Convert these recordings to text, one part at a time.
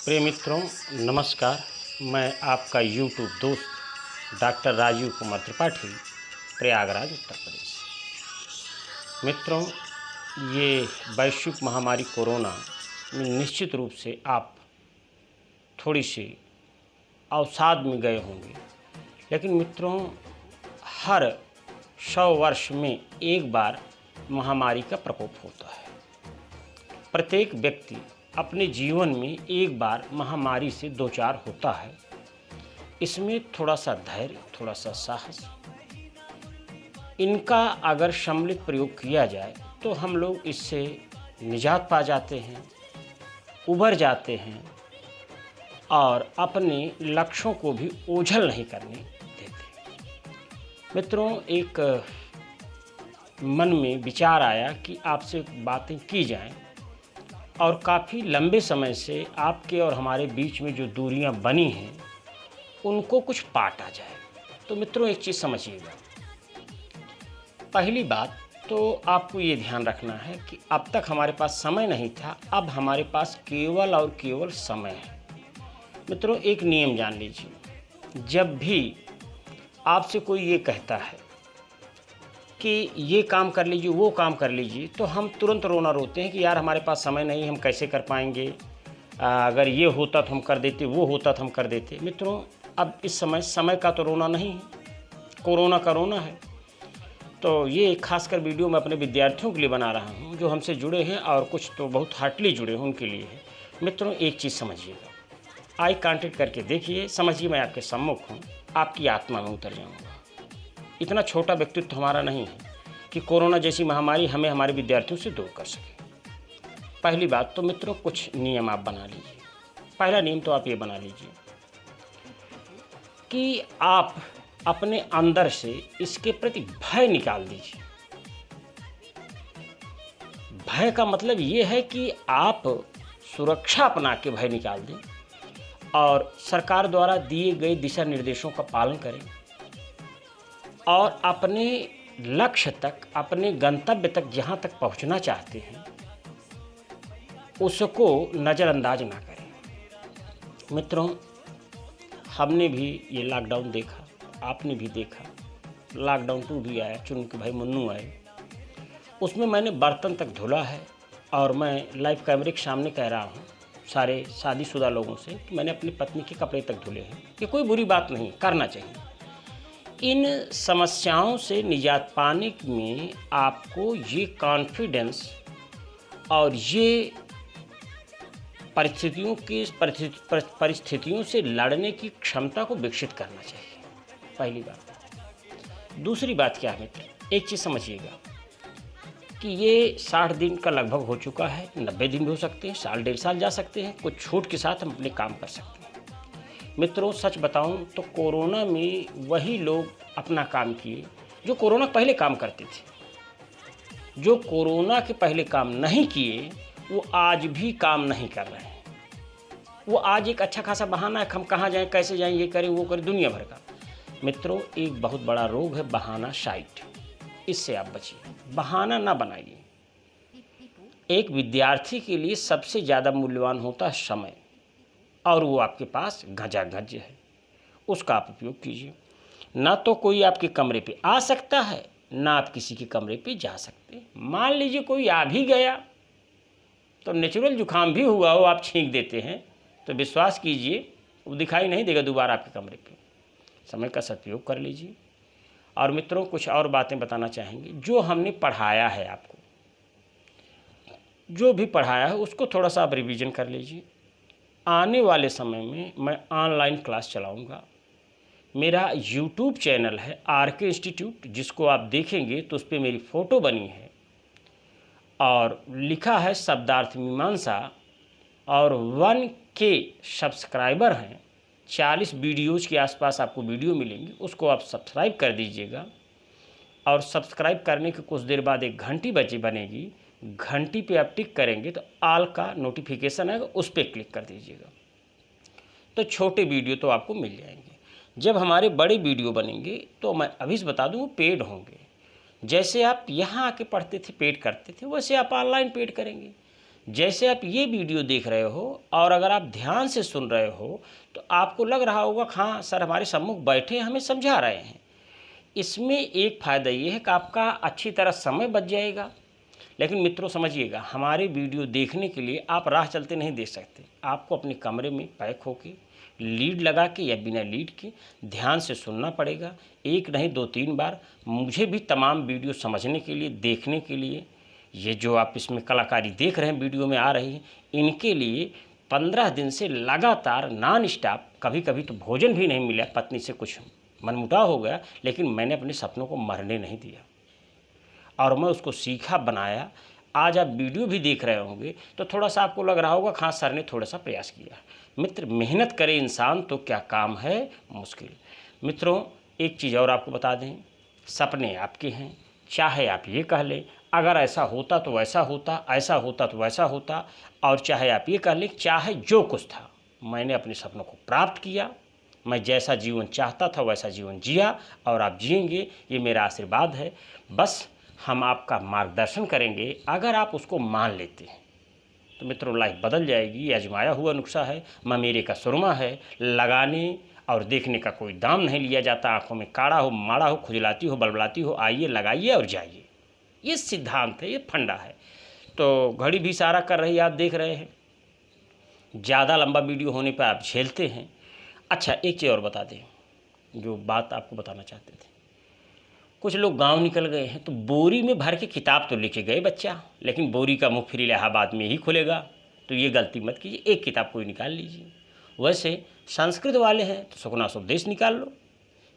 प्रिय मित्रों, नमस्कार। मैं आपका यूट्यूब दोस्त डॉक्टर राजीव कुमार त्रिपाठी, प्रयागराज, उत्तर प्रदेश। मित्रों, ये वैश्विक महामारी कोरोना में निश्चित रूप से आप थोड़ी सी अवसाद में गए होंगे, लेकिन मित्रों, हर 100 वर्ष में एक बार महामारी का प्रकोप होता है। प्रत्येक व्यक्ति अपने जीवन में एक बार महामारी से दो चार होता है। इसमें थोड़ा सा धैर्य, थोड़ा सा साहस, इनका अगर सम्मिलित प्रयोग किया जाए तो हम लोग इससे निजात पा जाते हैं, उबर जाते हैं और अपने लक्ष्यों को भी ओझल नहीं करने देते। मित्रों, एक मन में विचार आया कि आपसे बातें की जाएं और काफ़ी लंबे समय से आपके और हमारे बीच में जो दूरियां बनी हैं उनको कुछ पाटा जाए। तो मित्रों, एक चीज़ समझिएगा। पहली बात तो आपको ये ध्यान रखना है कि अब तक हमारे पास समय नहीं था, अब हमारे पास केवल और केवल समय है। मित्रों, एक नियम जान लीजिए। जब भी आपसे कोई ये कहता है कि ये काम कर लीजिए, वो काम कर लीजिए, तो हम तुरंत रोना रोते हैं कि यार हमारे पास समय नहीं, हम कैसे कर पाएंगे, अगर ये होता तो हम कर देते, वो होता तो हम कर देते। मित्रों, अब इस समय का तो रोना नहीं है, कोरोना का रोना है। तो ये खासकर वीडियो मैं अपने विद्यार्थियों के लिए बना रहा हूँ जो हमसे जुड़े हैं और कुछ तो बहुत हार्टली जुड़े हैं, उनके लिए है। मित्रों, एक चीज़ समझिएगा, आई कांटेक्ट करके देखिए, समझिए मैं आपके सम्मुख हूँ, आपकी आत्मा में उतर जाऊँगा। इतना छोटा व्यक्तित्व हमारा नहीं है कि कोरोना जैसी महामारी हमें हमारे विद्यार्थियों से दूर कर सके। पहली बात तो मित्रों, कुछ नियम आप बना लीजिए। पहला नियम तो आप ये बना लीजिए कि आप अपने अंदर से इसके प्रति भय निकाल दीजिए। भय का मतलब ये है कि आप सुरक्षा अपना के भय निकाल दें और सरकार द्वारा दिए गए दिशा निर्देशों का पालन करें और अपने लक्ष्य तक, अपने गंतव्य तक, जहाँ तक पहुँचना चाहते हैं, उसको नज़रअंदाज ना करें। मित्रों, हमने भी ये लॉकडाउन देखा, आपने भी देखा। लॉकडाउन 2 भी आया, चुन के भाई मुन्नू आए, उसमें मैंने बर्तन तक धुला है और मैं लाइव कैमरे के सामने कह रहा हूँ सारे शादीशुदा लोगों से कि मैंने अपनी पत्नी के कपड़े तक धुले हैं। ये कोई बुरी बात नहीं, करना चाहिए। इन समस्याओं से निजात पाने में आपको ये कॉन्फिडेंस और ये परिस्थितियों से लड़ने की क्षमता को विकसित करना चाहिए, पहली बात। दूसरी बात क्या है मित्र, एक चीज़ समझिएगा कि ये 60 दिन का लगभग हो चुका है, 90 दिन भी हो सकते हैं, साल, 1.5 साल जा सकते हैं, कुछ छूट के साथ हम अपने काम कर सकते हैं। मित्रों, सच बताऊं तो कोरोना में वही लोग अपना काम किए जो कोरोना पहले काम करते थे। जो कोरोना के पहले काम नहीं किए वो आज भी काम नहीं कर रहे हैं। वो आज एक अच्छा खासा बहाना है, हम कहाँ जाएं, कैसे जाएं, ये करें, वो करें, दुनिया भर का। मित्रों, एक बहुत बड़ा रोग है बहाना शाइट, इससे आप बचिए, बहाना ना बनाइए। एक विद्यार्थी के लिए सबसे ज़्यादा मूल्यवान होता है समय, और वो आपके पास घंटा-घंट है, उसका आप उपयोग कीजिए। ना तो कोई आपके कमरे पे आ सकता है, ना आप किसी के कमरे पे जा सकते। मान लीजिए कोई आ भी गया तो नेचुरल जुकाम भी हुआ हो, आप छींक देते हैं तो विश्वास कीजिए वो दिखाई नहीं देगा दोबारा आपके कमरे पे। समय का सदुपयोग कर लीजिए। और मित्रों, कुछ और बातें बताना चाहेंगे। जो हमने पढ़ाया है, आपको जो भी पढ़ाया है उसको थोड़ा सा आप रिवीजन कर लीजिए। आने वाले समय में मैं ऑनलाइन क्लास चलाऊंगा। मेरा यूट्यूब चैनल है आरके इंस्टीट्यूट, जिसको आप देखेंगे तो उस पर मेरी फ़ोटो बनी है और लिखा है शब्दार्थ मीमांसा, और 1K सब्सक्राइबर हैं। 40 वीडियोज़ के आसपास आपको वीडियो मिलेंगी, उसको आप सब्सक्राइब कर दीजिएगा। और सब्सक्राइब करने के कुछ देर बाद एक घंटी बनेगी, घंटी पे आप टिक करेंगे तो ऑल का नोटिफिकेशन आएगा, उस पर क्लिक कर दीजिएगा। तो छोटे वीडियो तो आपको मिल जाएंगे। जब हमारे बड़े वीडियो बनेंगे तो मैं अभी से बता दूं, वो पेड होंगे। जैसे आप यहाँ आके पढ़ते थे, पेड करते थे, वैसे आप ऑनलाइन पेड करेंगे। जैसे आप ये वीडियो देख रहे हो और अगर आप ध्यान से सुन रहे हो तो आपको लग रहा होगा हाँ सर हमारे सम्मुख बैठे हमें समझा रहे हैं। इसमें एक फ़ायदा ये है कि आपका अच्छी तरह समय बच जाएगा। लेकिन मित्रों समझिएगा, हमारे वीडियो देखने के लिए आप राह चलते नहीं देख सकते। आपको अपने कमरे में पैक होके लीड लगा के या बिना लीड के ध्यान से सुनना पड़ेगा। एक नहीं 2-3 बार। मुझे भी तमाम वीडियो समझने के लिए, देखने के लिए, ये जो आप इसमें कलाकारी देख रहे हैं वीडियो में आ रही है, इनके लिए 15 दिन से लगातार नॉन स्टॉप, कभी कभी तो भोजन भी नहीं मिला, पत्नी से कुछ मनमुटाव हो गया, लेकिन मैंने अपने सपनों को मरने नहीं दिया और मैं उसको सीखा, बनाया। आज आप वीडियो भी देख रहे होंगे तो थोड़ा सा आपको लग रहा होगा हाँ सर ने थोड़ा सा प्रयास किया। मित्र, मेहनत करे इंसान तो क्या काम है मुश्किल। मित्रों, एक चीज़ और आपको बता दें, सपने आपके हैं। चाहे आप ये कह लें अगर ऐसा होता तो वैसा होता, ऐसा होता तो वैसा होता, और चाहे आप ये कह लें चाहे जो कुछ था मैंने अपने सपनों को प्राप्त किया। मैं जैसा जीवन चाहता था वैसा जीवन जिया और आप जिएंगे, ये मेरा आशीर्वाद है। बस हम आपका मार्गदर्शन करेंगे, अगर आप उसको मान लेते हैं तो मित्रों लाइफ बदल जाएगी। ये आजमाया हुआ नुस्खा है, ममेरे का सुरमा है। लगाने और देखने का कोई दाम नहीं लिया जाता। आंखों में काड़ा हो, माड़ा हो, खुजलाती हो, बलबलाती हो, आइए लगाइए और जाइए। ये सिद्धांत है, ये फंडा है। तो घड़ी भी इशारा कर रही है, आप देख रहे हैं। ज़्यादा लंबा वीडियो होने पर आप झेलते हैं। अच्छा, एक चीज़ और बता दें, जो बात आपको बताना चाहते थे। कुछ लोग गांव निकल गए हैं तो बोरी में भर के किताब तो लेके गए बच्चा, लेकिन बोरी का मुँह फिर इलाहाबाद में ही खुलेगा। तो ये गलती मत कीजिए, एक किताब कोई निकाल लीजिए। वैसे संस्कृत वाले हैं तो सुखनाथ उपदेश निकाल लो,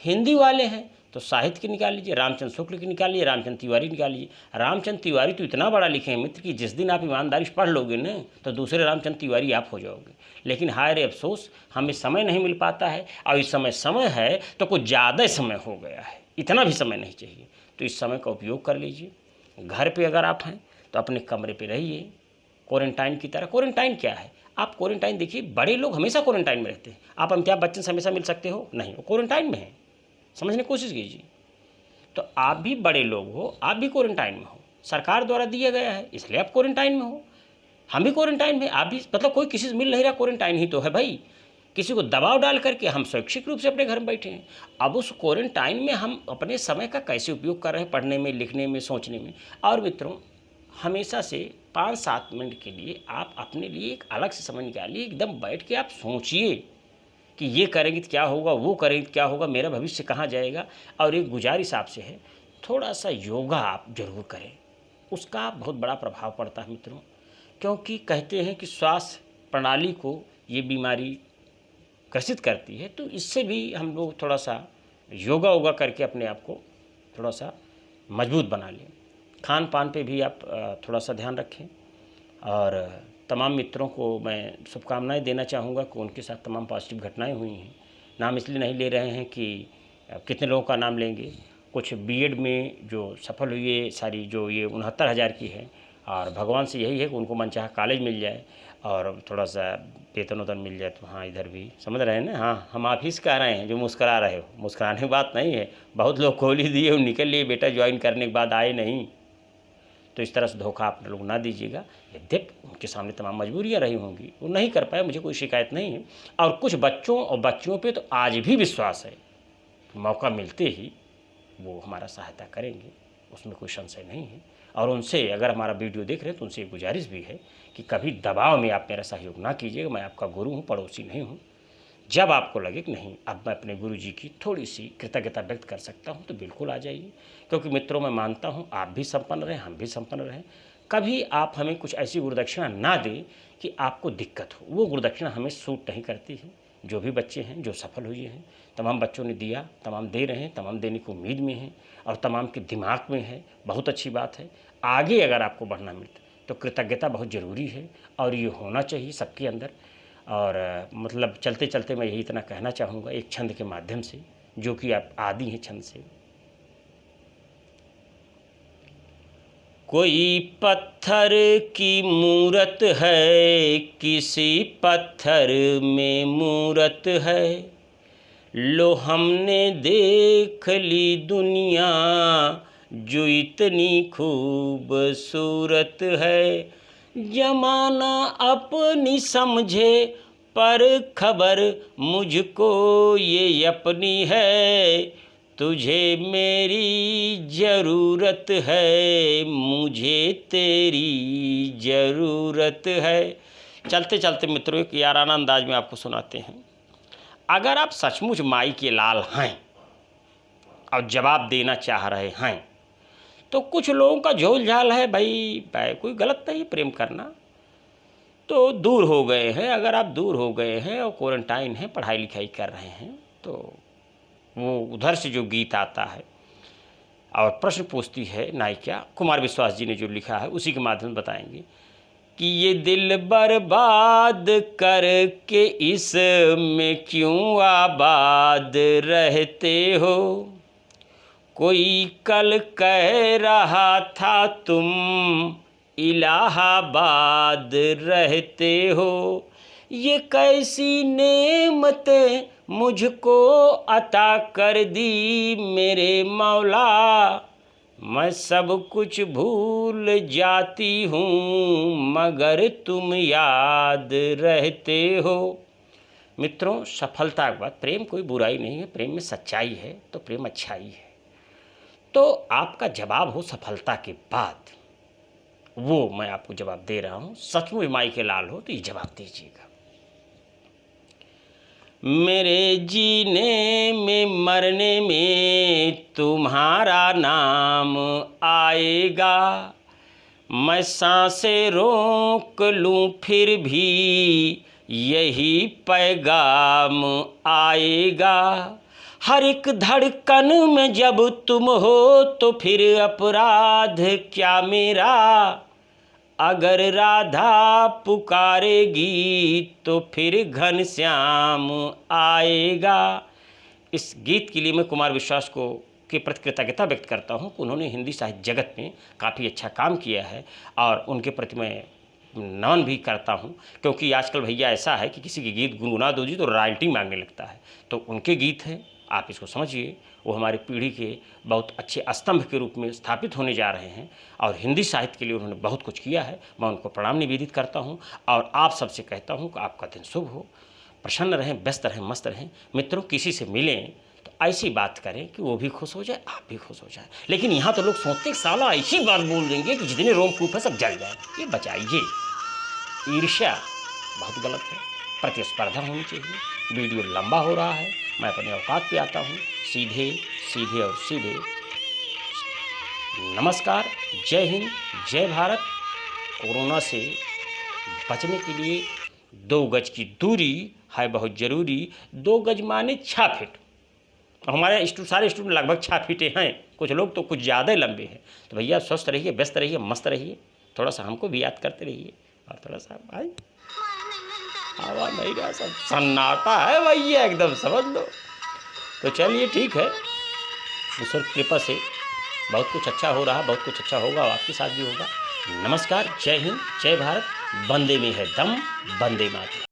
हिंदी वाले हैं तो साहित्य की निकाल लीजिए, रामचंद्र शुक्ल की निकाल लीजिए, रामचंद्र तिवारी निकाल लीजिए। रामचंद्र तिवारी तो इतना बड़ा लिखे हैं मित्र कि जिस दिन आप ईमानदारी से पढ़ लोगे ना तो दूसरे रामचंद्र तिवारी आप हो जाओगे। लेकिन हाय रे अफसोस, हमें समय नहीं मिल पाता है, और इस समय है तो कुछ ज़्यादा समय हो गया है, इतना भी समय नहीं चाहिए। तो इस समय का उपयोग कर लीजिए। घर पर अगर आप हैं तो अपने कमरे पर रहिए, क्वारंटाइन की तरह। क्वारंटाइन क्या है? आप क्वारंटाइन देखिए, बड़े लोग हमेशा क्वारंटाइन में रहते हैं। आप अमिताभ बच्चन से हमेशा मिल सकते हो? नहीं, वो क्वारंटाइन में है। समझने की कोशिश कीजिए। तो आप भी बड़े लोग हो, आप भी क्वारंटाइन में हो, सरकार द्वारा दिया गया है इसलिए आप क्वारंटाइन में हो। हम भी क्वारंटाइन में, आप भी, मतलब कोई किसी से मिल नहीं रहा, क्वारंटाइन ही तो है भाई। किसी को दबाव डाल करके हम स्वैच्छिक रूप से अपने घर में बैठे हैं। अब उस क्वारंटाइन में हम अपने समय का कैसे उपयोग कर रहे हैं, पढ़ने में, लिखने में, सोचने में। और मित्रों, हमेशा से 5-7 मिनट के लिए आप अपने लिए एक अलग से समय निकालिए, एकदम बैठ के आप सोचिए कि ये करेंगे तो क्या होगा, वो करेंगे तो क्या होगा, मेरा भविष्य कहाँ जाएगा। और एक गुजारिश आपसे है, थोड़ा सा योगा आप जरूर करें, उसका बहुत बड़ा प्रभाव पड़ता है मित्रों। क्योंकि कहते हैं कि स्वास्थ्य प्रणाली को ये बीमारी ग्रसित करती है, तो इससे भी हम लोग थोड़ा सा योगा वोगा करके अपने आप को थोड़ा सा मजबूत बना लें। खान पान पे भी आप थोड़ा सा ध्यान रखें। और तमाम मित्रों को मैं शुभकामनाएं देना चाहूँगा कि उनके साथ तमाम पॉजिटिव घटनाएं हुई हैं। नाम इसलिए नहीं ले रहे हैं कि कितने लोगों का नाम लेंगे। कुछ बीएड में जो सफल हुई है सारी, जो ये 69,000 की है, और भगवान से यही है कि उनको मनचाहा कॉलेज मिल जाए और थोड़ा सा वेतन उतन मिल जाए। तो हाँ, इधर भी समझ रहे हैं ना। हाँ, हम आप ही से कह रहे हैं जो मुस्करा रहे हो। मुस्कुराने की बात नहीं है, बहुत लोग खोल ही दिए और निकल लिए बेटा, ज्वाइन करने के बाद आए नहीं। तो इस तरह से धोखा आप लोग ना दीजिएगा। यद्यपि उनके सामने तमाम मजबूरियाँ रही होंगी, वो नहीं कर पाए, मुझे कोई शिकायत नहीं है। और कुछ बच्चों और बच्चियों पे तो आज भी विश्वास है, मौका मिलते ही वो हमारा सहायता करेंगे, उसमें कोई संशय नहीं है। और उनसे अगर हमारा वीडियो देख रहे हैं तो उनसे एक गुजारिश भी है कि कभी दबाव में आप मेरा सहयोग ना कीजिएगा। मैं आपका गुरु हूँ, पड़ोसी नहीं हूँ। जब आपको लगे कि नहीं अब मैं अपने गुरु जी की थोड़ी सी कृतज्ञता व्यक्त कर सकता हूँ तो बिल्कुल आ जाइए। क्योंकि मित्रों, मैं मानता हूँ आप भी संपन्न रहें, हम भी संपन्न रहें। कभी आप हमें कुछ ऐसी गुरुदक्षिणा ना दें कि आपको दिक्कत हो, वो गुरुदक्षिणा हमें सूट नहीं करती है। जो भी बच्चे हैं जो सफल हुए हैं, तमाम बच्चों ने दिया, तमाम दे रहे हैं, तमाम देने की उम्मीद में हैं और तमाम के दिमाग में है। बहुत अच्छी बात है। आगे अगर आपको बढ़ना मिलता तो कृतज्ञता बहुत ज़रूरी है और ये होना चाहिए सबके अंदर। और मतलब चलते चलते मैं यही इतना कहना चाहूँगा एक छंद के माध्यम से, जो कि आप आदि हैं छंद से। कोई पत्थर की मूरत है, किसी पत्थर में मूरत है, लो हमने देख ली दुनिया जो इतनी खूबसूरत है। जमाना अपनी समझे पर खबर मुझको ये अपनी है, तुझे मेरी ज़रूरत है, मुझे तेरी ज़रूरत है। चलते चलते मित्रों एक याराना अंदाज में आपको सुनाते हैं। अगर आप सचमुच माई के लाल हैं और जवाब देना चाह रहे हैं तो कुछ लोगों का झोल झाल है भाई कोई गलत नहीं प्रेम करना, तो दूर हो गए हैं। अगर आप दूर हो गए हैं और क्वारंटाइन हैं, पढ़ाई लिखाई कर रहे हैं, तो वो उधर से जो गीत आता है और प्रश्न पूछती है नायिका कुमार विश्वास जी ने जो लिखा है उसी के माध्यम से बताएंगे कि ये दिल बर्बाद करके इसमें क्यों आबाद रहते हो, कोई कल कह रहा था तुम इलाहाबाद रहते हो, ये कैसी नेमतें मुझको अता कर दी मेरे मौला, मैं सब कुछ भूल जाती हूँ मगर तुम याद रहते हो। मित्रों सफलता के बाद प्रेम कोई बुराई नहीं है, प्रेम में सच्चाई है तो प्रेम अच्छाई है। तो आपका जवाब हो सफलता के बाद, वो मैं आपको जवाब दे रहा हूँ। सचमुच माई के लाल हो तो ये जवाब दीजिएगा। मेरे जीने में मरने में तुम्हारा नाम आएगा, मैं सांसें रोक लूँ फिर भी यही पैगाम आएगा, हर एक धड़कन में जब तुम हो तो फिर अपराध क्या मेरा, अगर राधा पुकारेगी तो फिर घनश्याम आएगा। इस गीत के लिए मैं कुमार विश्वास को के प्रति कृतज्ञता व्यक्त करता हूँ कि उन्होंने हिंदी साहित्य जगत में काफ़ी अच्छा काम किया है और उनके प्रति मैं नमन भी करता हूँ, क्योंकि आजकल भैया ऐसा है कि किसी के गीत गुनगुना दो जी तो रॉयल्टी मांगने लगता है। तो उनके गीत हैं, आप इसको समझिए, वो हमारी पीढ़ी के बहुत अच्छे स्तंभ के रूप में स्थापित होने जा रहे हैं और हिंदी साहित्य के लिए उन्होंने बहुत कुछ किया है। मैं उनको प्रणाम निवेदित करता हूँ और आप सबसे कहता हूँ कि आपका दिन शुभ हो, प्रसन्न रहें, व्यस्त रहें, मस्त रहें। मित्रों किसी से मिलें तो ऐसी बात करें कि वो भी खुश हो जाए, आप भी खुश हो जाए। लेकिन यहाँ तो लोग सोचते साला ऐसी बात बोल देंगे कि जितने रोमकूप है सब जल जाए। ये बचाइए, ईर्ष्या बहुत गलत है, प्रतिस्पर्धा होनी चाहिए। वीडियो लंबा हो रहा है, मैं अपने औकात पे आता हूँ, सीधे सीधे और सीधे। नमस्कार, जय हिंद, जय भारत। कोरोना से बचने के लिए 2 गज की दूरी है बहुत ज़रूरी। 2 गज माने 6 फीट। हमारे सारे स्टूडेंट लगभग 6 फीटे हैं, कुछ लोग तो कुछ ज़्यादा लंबे हैं। तो भैया स्वस्थ रहिए, व्यस्त रहिए, मस्त रहिए, थोड़ा सा हमको भी याद करते रहिए और थोड़ा सा भाई हवा नहीं रहा, सब सन्नाटा है भैया एकदम, समझ लो। तो चलिए ठीक है, ईश्वर की कृपा से बहुत कुछ अच्छा हो रहा, बहुत कुछ अच्छा होगा और आपके साथ भी होगा। नमस्कार, जय हिंद, जय भारत। बंदे में है दम, बंदे मातरम।